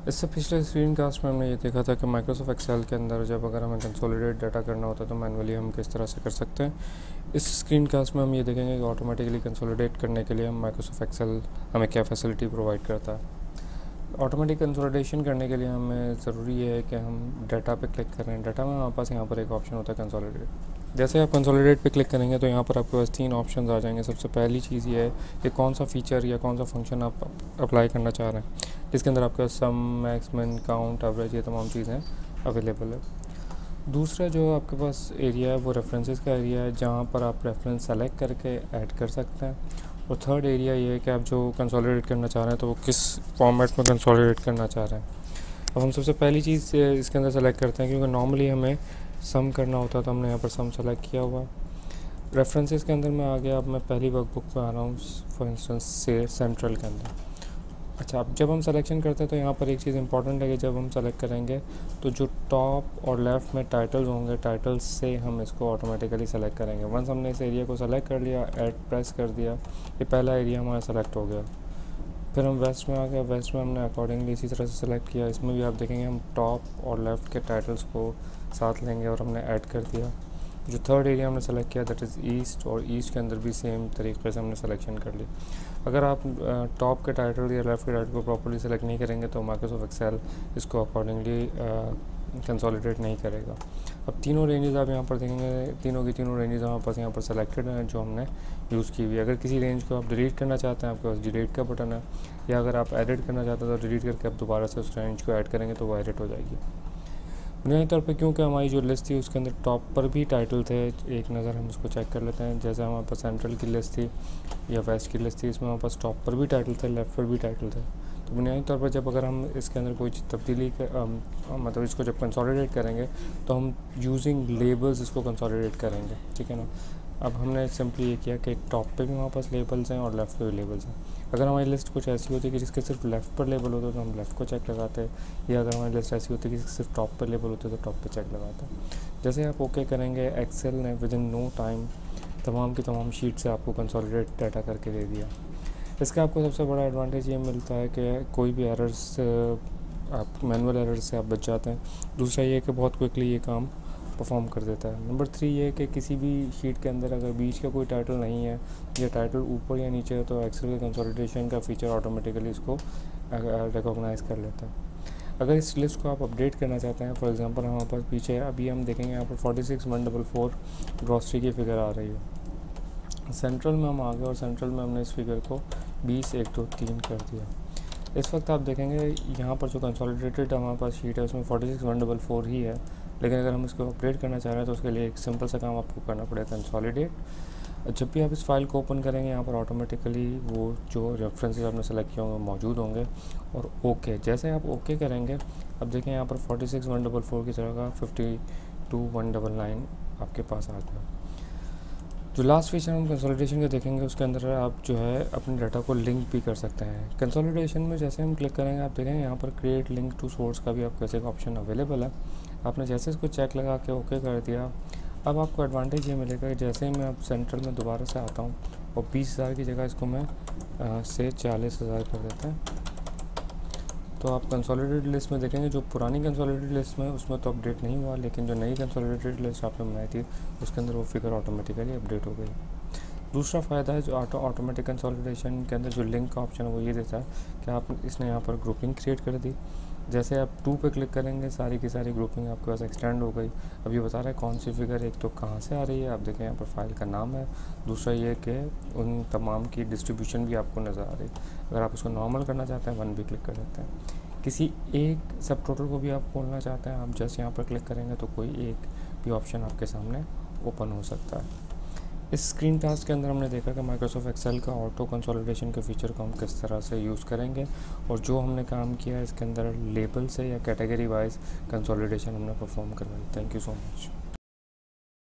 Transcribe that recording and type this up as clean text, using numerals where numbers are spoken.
इससे पिछले screen cast में हमने ये देखा था कि माइक्रोसॉफ्ट एक्सेल के अंदर जब अगर हमें कंसोलिडेट डाटा करना होता है तो मैनुअली हम किस तरह से कर सकते हैं। इस स्क्रीन कास्ट में हम ये देखेंगे कि ऑटोमेटिकली कंसोलिडेट करने के लिए हम माइक्रोसॉफ्ट एक्सेल हमें क्या फैसिलिटी प्रोवाइड करता है। ऑटोमेटिक कंसोलिडेशन करने के लिए हमें ज़रूरी है कि हम डाटा पे क्लिक करें। डाटा में हमारे पास यहाँ पर एक ऑप्शन होता है कंसोलिडेट। जैसे आप कंसोलिडेट पे क्लिक करेंगे तो यहाँ पर आपके पास 3 ऑप्शन आ जाएंगे। सबसे पहली चीज़ ये है कि कौन सा फ़ीचर या कौन सा फंक्शन आप अप्लाई करना चाह रहे हैं, जिसके अंदर आपके सम, मैक्स, मिन, काउंट, एवरेज ये तमाम चीज़ें अवेलेबल है। दूसरा जो आपके पास एरिया है वो रेफरेंसेस का एरिया है, जहाँ पर आप रेफरेंस सेलेक्ट करके ऐड कर सकते हैं। और थर्ड एरिया ये है कि आप जो कंसोलिडेट करना चाह रहे हैं तो वो किस फॉर्मेट में कंसोलिडेट करना चाह रहे हैं। अब हम सबसे पहली चीज़ इसके अंदर सेलेक्ट करते हैं, क्योंकि नॉर्मली हमें सम करना होता है तो हमने यहाँ पर सम सेलेक्ट किया हुआ। रेफरेंसेस के अंदर मैं आ गया। अब मैं पहली वर्कबुक पे आ रहा हूँ, फॉर इंस्टेंस से सेंट्रल के अंदर। अच्छा, अब जब हम सिलेक्शन करते हैं तो यहाँ पर एक चीज़ इंपॉर्टेंट है कि जब हम सेलेक्ट करेंगे तो जो टॉप और लेफ़्ट में टाइटल्स होंगे, टाइटल्स से हम इसको ऑटोमेटिकली सेलेक्ट करेंगे। वंस हमने इस एरिया को सेलेक्ट कर लिया, ऐड प्रेस कर दिया, ये पहला एरिया हमारा सेलेक्ट हो गया। फिर हम वेस्ट में आ गए। वेस्ट में हमने अकॉर्डिंगली इसी तरह से सेलेक्ट किया। इसमें भी आप देखेंगे हम टॉप और लेफ़्ट के टाइटल्स को साथ लेंगे और हमने ऐड कर दिया। जो थर्ड एरिया हमने सेलेक्ट किया दैट इज़ ईस्ट, और ईस्ट के अंदर भी सेम तरीके से हमने सिलेक्शन कर ली। अगर आप टॉप के टाइटल या लेफ़्ट के टाइटल को प्रॉपर्ली सेलेक्ट नहीं करेंगे तो माइक्रोसॉफ्ट एक्सेल इसको अकॉर्डिंगली कंसोलिडेट नहीं करेगा। अब तीनों रेंजेस आप यहाँ पर देखेंगे, तीनों की तीनों रेंजेस हमारे पास यहाँ पर सेलेक्टेड हैं जो हमने यूज़ की हुई है। अगर किसी रेंज को आप डिलीट करना चाहते हैं, आपके पास डिलीट का बटन है, या अगर आप एडिट करना चाहते हैं तो डिलीट करके आप दोबारा से उस रेंज को ऐड करेंगे तो वो एडिट हो जाएगी। बुनियादी तौर पे क्योंकि हमारी जो लिस्ट थी उसके अंदर टॉप पर भी टाइटल थे, एक नज़र हम उसको चेक कर लेते हैं। जैसे हमारे पास सेंट्रल की लिस्ट थी या वेस्ट की लिस्ट थी, इसमें हमारे पास टॉप पर भी टाइटल थे, लेफ़्ट पर भी टाइटल थे। तो बुनियादी तौर पर जब अगर हम इसके अंदर कोई तब्दीली मतलब इसको जब कंसोलिडेट करेंगे तो हम यूजिंग लेबल्स इसको कंसोलिडेट करेंगे, ठीक है ना। अब हमने सिंपली ये किया कि टॉप पे भी हमारे पास लेबल्स हैं और लेफ़्ट पे भी लेबल्स हैं। अगर हमारी लिस्ट कुछ ऐसी होती है कि जिसके सिर्फ लेफ़्ट पर लेबल होता है तो हम लेफ़्ट को चेक लगाते हैं, या अगर हमारी लिस्ट ऐसी होती है कि जिसके सिर्फ टॉप पर लेबल होते हैं तो टॉप पे चेक लगाते हैं। जैसे आप ओके करेंगे, एक्सेल ने विद इन नो टाइम तमाम की तमाम शीट से आपको कंसोलिडेट डाटा करके दे दिया। इसका आपको सबसे बड़ा एडवांटेज ये मिलता है कि कोई भी एरर्स, आप मैनुअल एरर्स से आप बच जाते हैं। दूसरा ये है कि बहुत क्विकली ये काम परफॉर्म कर देता है। नंबर 3 ये है कि किसी भी शीट के अंदर अगर बीच का कोई टाइटल नहीं है या टाइटल ऊपर या नीचे है तो एक्सेल के कंसोलिडेशन का फीचर ऑटोमेटिकली इसको रिकॉग्नाइज़ कर लेता है। अगर इस लिस्ट को आप अपडेट करना चाहते हैं, फॉर एग्जांपल हमारे पास पीछे अभी हम देखेंगे यहाँ पर 46,144 ग्रॉसरी की फ़िगर आ रही है। सेंट्रल में हम आ गए और सेंट्रल में हमने इस फिगर को 20, 1, 2, 3 कर दिया। इस वक्त आप देखेंगे यहाँ पर जो कंसोलिडेटेड हमारे पास शीट है उसमें 46,144 ही है, लेकिन अगर हम इसको अपडेट करना चाह रहे हैं तो उसके लिए एक सिंपल सा काम आपको करना पड़ेगा, कंसोलिडेट। जब भी आप इस फाइल को ओपन करेंगे यहाँ पर ऑटोमेटिकली वो जो रेफरेंसेस आपने सेलेक्ट किए होंगे मौजूद होंगे। और ओके जैसे आप ओके करेंगे, अब देखें यहाँ पर 46,144 की जगह का 52,199 आपके पास आ गया। जो लास्ट फीचर हम कंसोलिडेशन का देखेंगे उसके अंदर आप जो है अपने डाटा को लिंक भी कर सकते हैं। कंसोलिडेशन में जैसे हम क्लिक करेंगे आप देखेंगे यहाँ पर क्रिएट लिंक टू सोर्स का भी आपके पास एक ऑप्शन अवेलेबल है। आपने जैसे इसको चेक लगा के ओके कर दिया, अब आपको एडवांटेज ये मिलेगा कि जैसे ही मैं अब सेंट्रल में दोबारा से आता हूँ और 20,000 की जगह इसको मैं से 40,000 कर देता है, तो आप कंसोलिडेटेड लिस्ट में देखेंगे जो पुरानी कंसोलिडेटेड लिस्ट में उसमें तो अपडेट नहीं हुआ, लेकिन जो नई कंसोलिडेटेड लिस्ट आपने बनाई थी उसके अंदर वो फिगर ऑटोमेटिकली अपडेट हो गई। दूसरा फ़ायदा है जो ऑटोमेटिक कंसोलिडेशन के अंदर जो लिंक का ऑप्शन है वो ये देता है कि आप इसने यहाँ पर ग्रुपिंग क्रिएट कर दी। जैसे आप 2 पे क्लिक करेंगे सारी की सारी ग्रुपिंग आपके पास एक्सटेंड हो गई। अब ये बता रहा है कौन सी फिगर एक तो कहाँ से आ रही है, आप देखें यहाँ पर फाइल का नाम है। दूसरा ये कि उन तमाम की डिस्ट्रीब्यूशन भी आपको नज़र आ रही है। अगर आप उसको नॉर्मल करना चाहते हैं 1 भी क्लिक कर सकते हैं। किसी एक सब टोटल को भी आप खोलना चाहते हैं, आप जस्ट यहाँ पर क्लिक करेंगे तो कोई एक भी ऑप्शन आपके सामने ओपन हो सकता है। इस स्क्रीन कास्ट के अंदर हमने देखा कि माइक्रोसॉफ्ट एक्सेल का ऑटो कंसोलिडेशन के फीचर को हम किस तरह से यूज़ करेंगे, और जो हमने काम किया इसके अंदर लेबल से या कैटेगरी वाइज कंसोलिडेशन हमने परफॉर्म करवाई। Thank you so much.